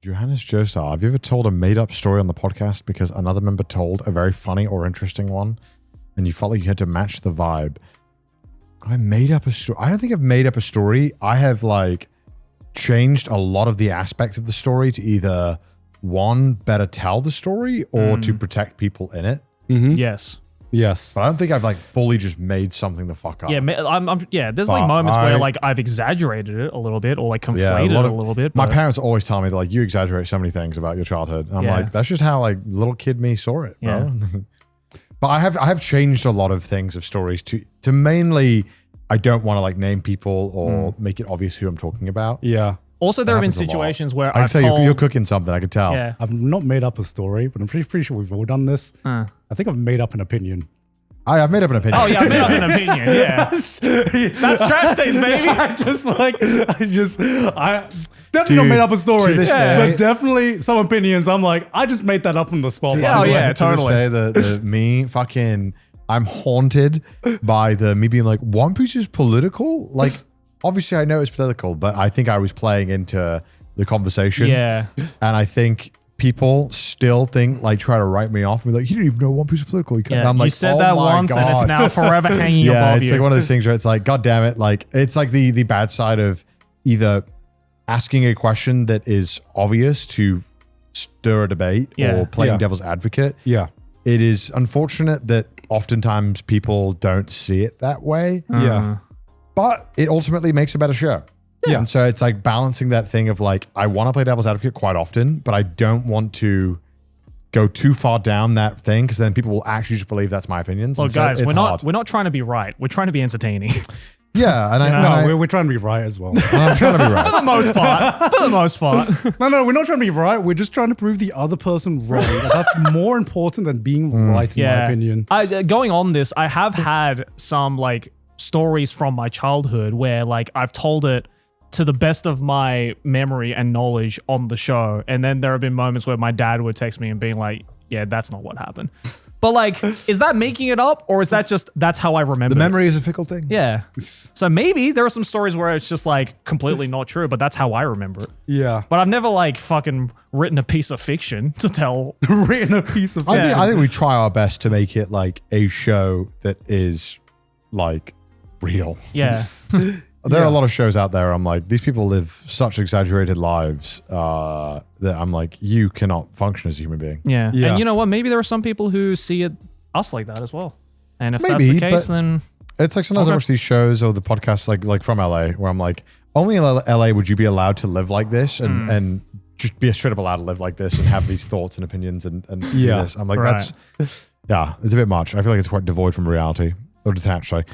Johannes Joestar, have you ever told a made-up story on the podcast because another member told a very funny or interesting one and you felt like you had to match the vibe? I made up a story. I don't think I've made up a story. I have like changed a lot of the aspects of the story to either one, better tell the story or to protect people in it. Mm-hmm. Yes. But I don't think I've like fully just made something the fuck up. Yeah, there's like moments where like I've exaggerated it a little bit or like conflated it a little bit. My parents always tell me that like you exaggerate so many things about your childhood. And I'm like, that's just how like little kid me saw it, bro. Yeah. But I have changed a lot of things of stories to mainly I don't want to like name people or make it obvious who I'm talking about. Yeah. Also, there have been situations where I've say you're cooking something. I can tell. Yeah. I've not made up a story, but I'm pretty sure we've all done this. I think I've made up an opinion. I've made up an opinion. Oh yeah, I made up an opinion. Yeah, that's trash days, baby. I definitely not made up a story. To this day, but definitely some opinions. I'm like, I just made that up on the spot. Totally. To this day, me fucking, I'm haunted by me being like, One Piece is political. Like, obviously, I know it's political, but I think I was playing into the conversation. Yeah, and I think people still try to write me off and be like, you didn't even know One Piece is political. Yeah, I'm like, you said that once and it's now forever hanging above you. Yeah, it's like one of those things where it's like, God damn it. Like, it's like the bad side of either asking a question that is obvious to stir a debate or playing devil's advocate. Yeah. It is unfortunate that oftentimes people don't see it that way. Yeah. But it ultimately makes a better show. Yeah. And so it's like balancing that thing of like, I want to play devil's advocate quite often, but I don't want to go too far down that thing because then people will actually just believe that's my opinions. Well, and guys, so we're not trying to be right. We're trying to be entertaining. Yeah. And we're trying to be right as well. I'm trying to be right. For the most part. No, we're not trying to be right. We're just trying to prove the other person wrong. That's more important than being right, in my opinion. Going on this, I have had some like stories from my childhood where like I've told it to the best of my memory and knowledge on the show. And then there have been moments where my dad would text me and being like, yeah, that's not what happened. But like, is that making it up or is that just, that's how I remember The memory is a fickle thing. Yeah. So maybe there are some stories where it's just like completely not true, but that's how I remember it. Yeah. But I've never like fucking written a piece of fiction to tell. I think we try our best to make it like a show that is like real. Yeah. There are a lot of shows out there. I'm like, these people live such exaggerated lives that I'm like, you cannot function as a human being. Yeah. And you know what? Maybe there are some people who see us like that as well. And if that's the case, then it's like sometimes I watch these shows or the podcasts like from LA where I'm like, only in LA would you be allowed to live like this and just be straight up allowed to live like this and have these thoughts and opinions and do this. I'm like, it's a bit much. I feel like it's quite devoid from reality or detached. Sorry.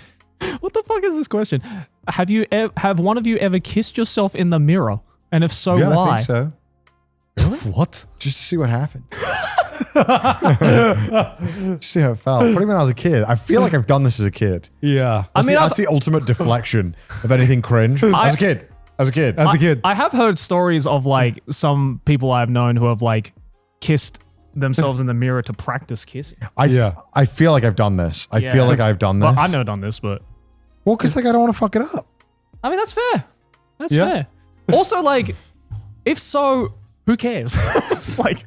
What the fuck is this question? Have one of you ever kissed yourself in the mirror? And if so, why? I think so. Really? What? Just to see what happened. See how it felt. Probably when I was a kid. I feel like I've done this as a kid. Yeah. That's the ultimate deflection of anything cringe. As a kid. I have heard stories of like some people I've known who have like kissed themselves in the mirror to practice kissing. I feel like I've done this. I feel like I've done this. Well, I've never done this, but well, because like I don't want to fuck it up. I mean, that's fair. That's fair. Also, like, if so, who cares? It's like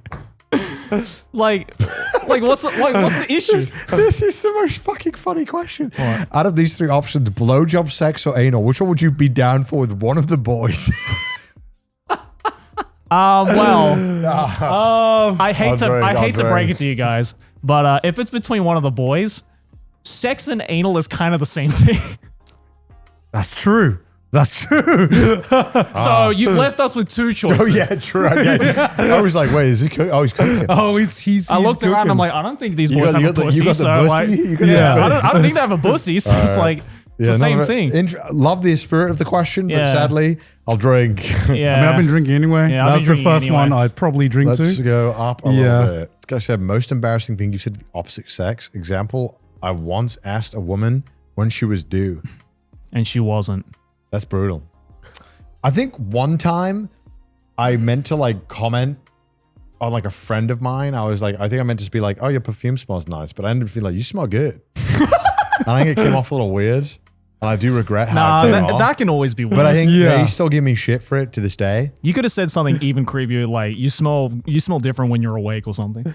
what's the issue? This is the most fucking funny question. What? Out of these three options, blowjob, sex, or anal, which one would you be down for with one of the boys? I hate to break it to you guys, but if it's between one of the boys, sex and anal is kind of the same thing. That's true. So you've left us with two choices. Oh yeah, true. Okay. I was like, wait, is he cooking? Oh, he's cooking. Oh, he's I looked cooking. around. I'm like, I don't think these boys have a pussy. You got the so pussy? like, I don't think they have a pussy. So it's like it's the same thing. Love the spirit of the question, but sadly, I'll drink. Yeah. I mean, I've been drinking anyway. Yeah, that's the first one I'd probably drink too. Let's go up a little bit. This guy said, most embarrassing thing you've said to the opposite sex. Example, I once asked a woman when she was due. And she wasn't. That's brutal. I think one time I meant to like comment on like a friend of mine. I was like, I think I meant to just be like, oh, your perfume smells nice. But I ended up feeling like, you smell good. And I think it came off a little weird. I do regret how Nah, I came off. that can always be worse. But I think Yeah. they still give me shit for it to this day. You could have said something even creepier, like you smell different when you're awake or something.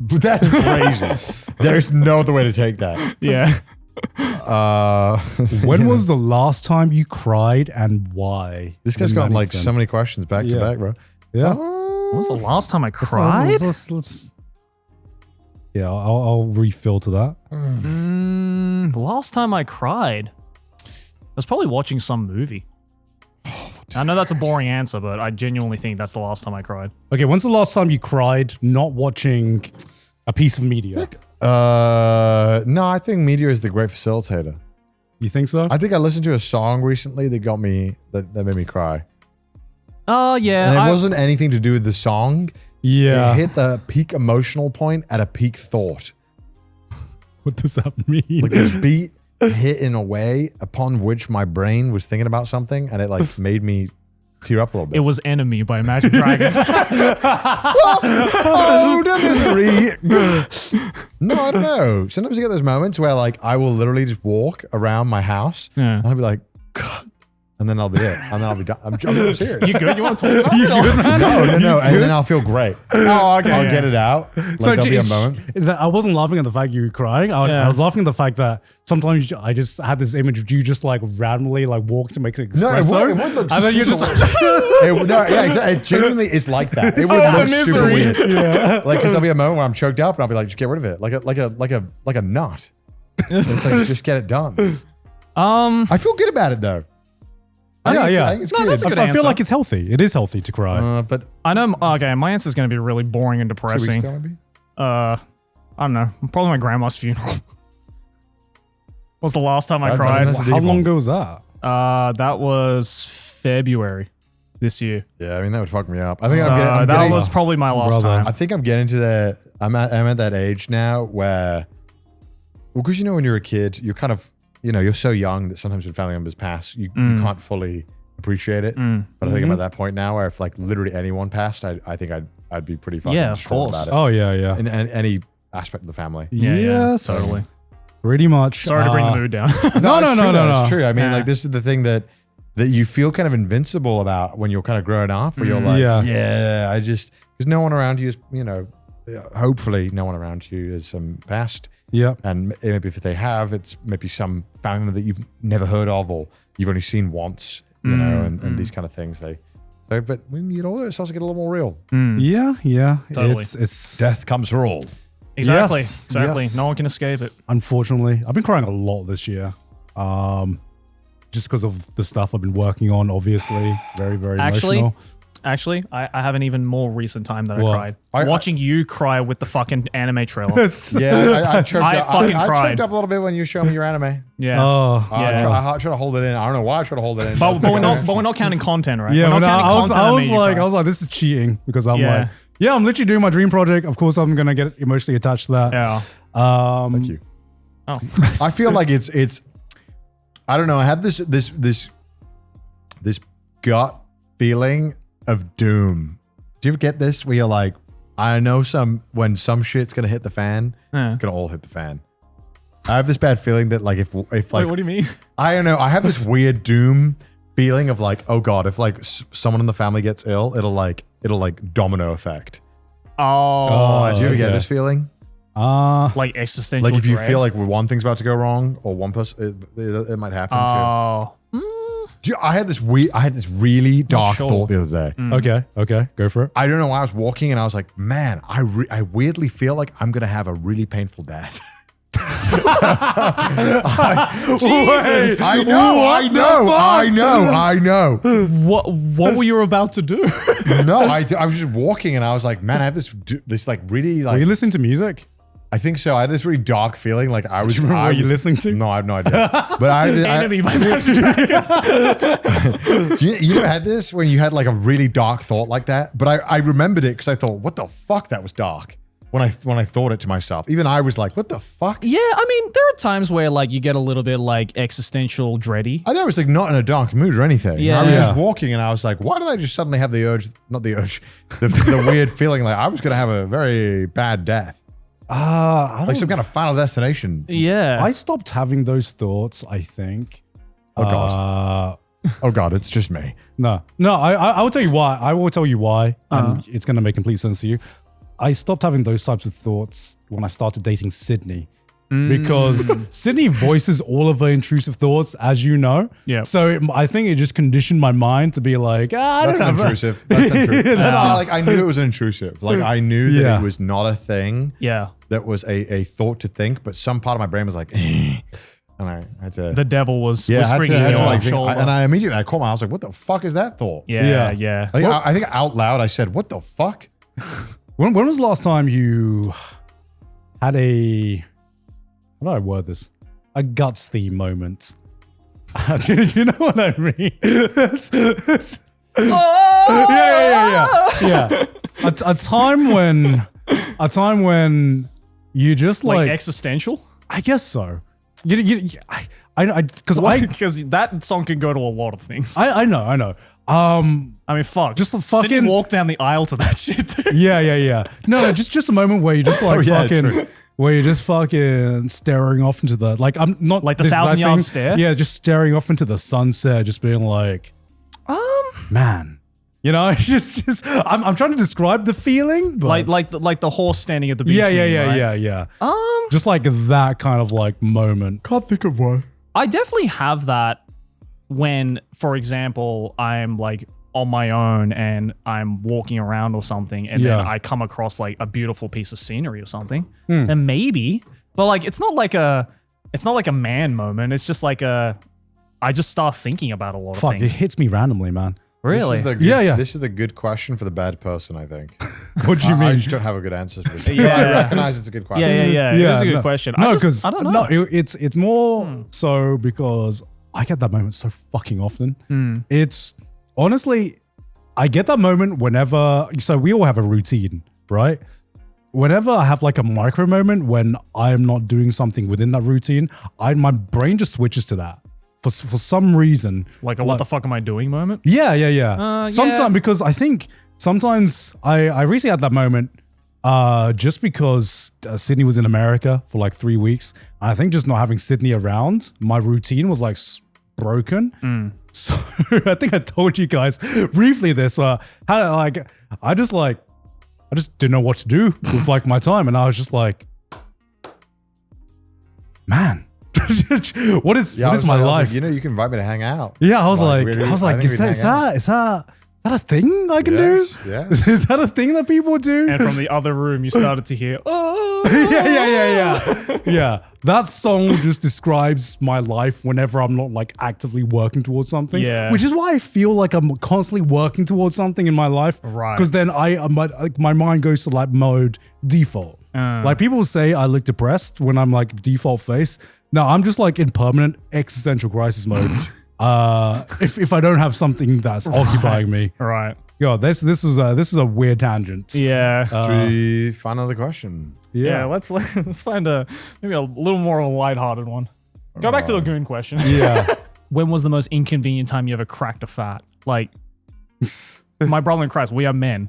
But that's crazy. There's no other way to take that. Yeah. When was the last time you cried and why? This guy's In got that like extent? so many questions back to Yeah. back, bro. Yeah. When was the last time I cried? Yeah, I'll refill to that. The last time I cried, I was probably watching some movie. I know that's a boring answer, but I genuinely think that's the last time I cried. Okay, when's the last time you cried not watching a piece of media? No, I think media is the great facilitator. You think so? I think I listened to a song recently that got me that made me cry. Oh, yeah. And it wasn't anything to do with the song. Yeah. It hit the peak emotional point at a peak thought. What does that mean? Like this beat hit in a way upon which my brain was thinking about something, and it like made me tear up a little bit. It was Enemy by Imagine Dragons. Oh, the misery. No, I don't know. Sometimes you get those moments where like I will literally just walk around my house Yeah. and I'll be like, God. And then I'll be it. And then I'll be done. I'm serious. You good? You want to talk about it? No. And then I'll feel great. Oh, okay. I'll get it out. Like there'll be a moment. I wasn't laughing at the fact you were crying. I was laughing at the fact that sometimes I just had this image of you just like randomly like walk to make an espresso. It would look and then you're just like, yeah, exactly. It genuinely is like that. It would look super weird. Yeah. Like, because there'll be a moment where I'm choked up and I'll be like, just get rid of it. Like a nut. It's like, just get it done. I feel good about it though. I think it's No, good. that's a good I feel answer. like it's healthy. It is healthy to cry. But I know. Okay, my answer is going to be really boring and 2 weeks depressing. ago, maybe? I don't know. Probably my grandma's funeral. Was the last time I That's- cried. that's a How deep long one. ago was that? That was February this year. Yeah, I mean that would fuck me up. I think So I'm that getting. was probably my last Brother. time. I think I'm getting to the. I'm at that age now where, well, because when you're a kid, you're kind of, you're so young that sometimes when family members pass, you can't fully appreciate it. But I think I'm at that point now where if like literally anyone passed, I think I'd be pretty fucking Yeah, of strong course. about it. Oh yeah. In any aspect of the family. Yeah, Yes. totally. Pretty much. Sorry to bring the mood down. No, No, it's no, true, no, though. no. It's true. I mean, Yeah. like this is the thing that you feel kind of invincible about when you're kind of growing up, where you're like, Yeah. I just because no one around you is, hopefully no one around you is passed. Yeah. And maybe if they have, it's maybe some family member that you've never heard of or you've only seen once, and these kind of things. But when you get older, it starts to get a little more real. Yeah. Totally. It's Death comes for all. Exactly. Yes, Exactly. yes. No one can escape it. Unfortunately, I've been crying a lot this year. Just because of the stuff I've been working on, obviously. Very, very emotional. Actually, I have an even more recent time that What? I cried. I- Watching you cry with the fucking anime trailer. Yeah, I choked I up. fucking I cried. choked up a little bit when you showed me your anime. Yeah. Oh. I Yeah. try to hold it in. I don't know why I try to hold it in. But we're not counting content, right? Yeah, we're but not counting I content that made you cry. was like, this is cheating because I'm Yeah. like, yeah, I'm literally doing my dream project. Of course, I'm gonna get emotionally attached to that. Yeah. Thank you. Oh. I feel like it's. I don't know. I have this gut feeling of doom. Do you ever get this where you're like, I know when some shit's gonna hit the fan, Yeah. it's gonna all hit the fan. I have this bad feeling that like if like Wait, what do you mean? I don't know. I have this weird doom feeling of like, oh god, if like someone in the family gets ill, it'll like domino effect. Oh, I Do see. you ever get Okay. this feeling? Like existential Like if you dread. feel like one thing's about to go wrong, or one person, it might happen too. Oh. I had this really dark sure. thought the other day. Okay, go for it. I don't know why I was walking and I was like, man, I weirdly feel like I'm gonna have a really painful death. Jesus. I know. What were you about to do? No, I was just walking and I was like, man, I have this like really Are you like. listening to music? I think so. I had this really dark feeling. Like I was. Do you remember what you're listening to? No, I have no idea. But I Enemy by Imagine Dragons. you ever had this when you had like a really dark thought like that? But I remembered it because I thought, what the fuck, that was dark. When I thought it to myself, even I was like, what the fuck? Yeah, I mean, there are times where like you get a little bit like existential dready. I know it's like not in a dark mood or anything. Yeah. I was Yeah. just walking and I was like, why did I just suddenly have the weird feeling like I was going to have a very bad death? I don't Like some kind of Final Destination. Yeah. I stopped having those thoughts, I think. Oh, God. Oh, God, it's just me. No, I will tell you why. I will tell you why, and it's going to make complete sense to you. I stopped having those types of thoughts when I started dating Sydney. Because Sydney voices all of her intrusive thoughts, as you know. Yeah. So I think it just conditioned my mind to be like, I That's don't not know. intrusive. That's intrusive. Like, I knew it was an intrusive. Like, I knew that Yeah. it was not a thing. Yeah. That was a thought to think, but some part of my brain was like, and I had to. The devil was I had whispering to, in I had to your like think, shoulder. and I immediately caught I was like, what the fuck is that thought? yeah. Like, I think out loud I said, what the fuck? When was the last time you had a, how do I word this? A gutsy moment. Do you know what I mean? Yeah. A time when you just like like existential? I guess so. Because Because that song can go to a lot of things. I know. I mean, fuck. Just the Sydney fucking- walked down the aisle to that shit, dude. Yeah. No, just a moment where you just like yeah, fucking, true. where you're just fucking staring off into the, like, I'm not Like the this is that 1,000-yard thing. stare? Yeah, just staring off into the sunset, just being like, man, you know, it's just I'm trying to describe the feeling, but like the horse standing at the beach. yeah, right? yeah. Just like that kind of like moment. Can't think of one. I definitely have that when, for example, I'm like on my own and I'm walking around or something, and then Yeah. I come across like a beautiful piece of scenery or something. Then maybe, but like it's not like a man moment. It's just like I just start thinking about a lot Fuck, of it things. hits me randomly, man. Really? This is the good, Yeah. This is the good question for the bad person, I think. What do you I mean? just don't have a good answer to it. Yeah. I recognize it's a good question. Yeah. It's a good question. No, I because don't know. it's more so because I get that moment so fucking often. It's honestly, I get that moment whenever. So we all have a routine, right? Whenever I have like a micro moment when I am not doing something within that routine, my brain just switches to that for some reason. Like a what the fuck am I doing moment? Yeah. Sometimes because I think sometimes I recently had that moment just because Sydney was in America for like 3 weeks. And I think just not having Sydney around, my routine was like broken. So I think I told you guys briefly this, but how like I just didn't know what to do with like my time, and I was just like, man. what is I was my like- I was life? like, you know, you can invite me to hang out. Yeah, I was like, really? is I think we'd hang out. that a thing I can Yes, do? yes. Is that a thing that people do? And from the other room, you started to hear, oh. Yeah. That song just describes my life whenever I'm not like actively working towards something. Yeah. Which is why I feel like I'm constantly working towards something in my life. Right. Because then my mind goes to like mode default. Like people say I look depressed when I'm like default face. No, I'm just like in permanent existential crisis mode. If I don't have something that's occupying me. Right. Yo, this is a weird tangent. Yeah. Should we find another question? Yeah, let's find maybe a little more of a lighthearted one. Go back to the goon question. Yeah. When was the most inconvenient time you ever cracked a fat? Like, my brother in Christ, we are men.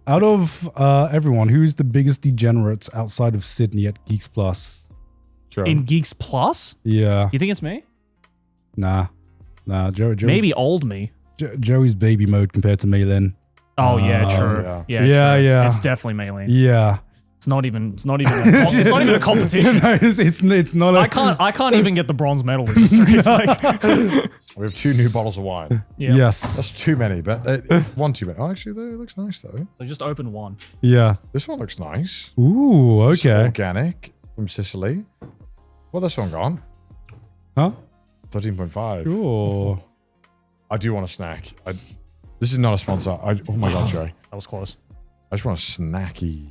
Out of everyone, who's the biggest degenerate outside of Sydney at Geeks Plus? Sure. In Geeks Plus? Yeah. You think it's me? Nah. Joey. Maybe old me. Joey's baby mode compared to Maylin. Oh yeah, true. yeah. Yeah, true. Yeah. It's definitely Maylene. Yeah. It's not even it's not even a competition. No, it's not. I can't even get the bronze medal in this race. Like, We have 2 new bottles of wine. yeah. Yes. That's too many, but one too many. Oh, actually, it looks nice though. So just open one. Yeah. This one looks nice. Ooh. It's Okay. organic from Sicily. Well, this one gone. Huh? 13.5. Ooh. I do want a snack. This is not a sponsor. Oh my god, Joey. That was close. I just want a snacky.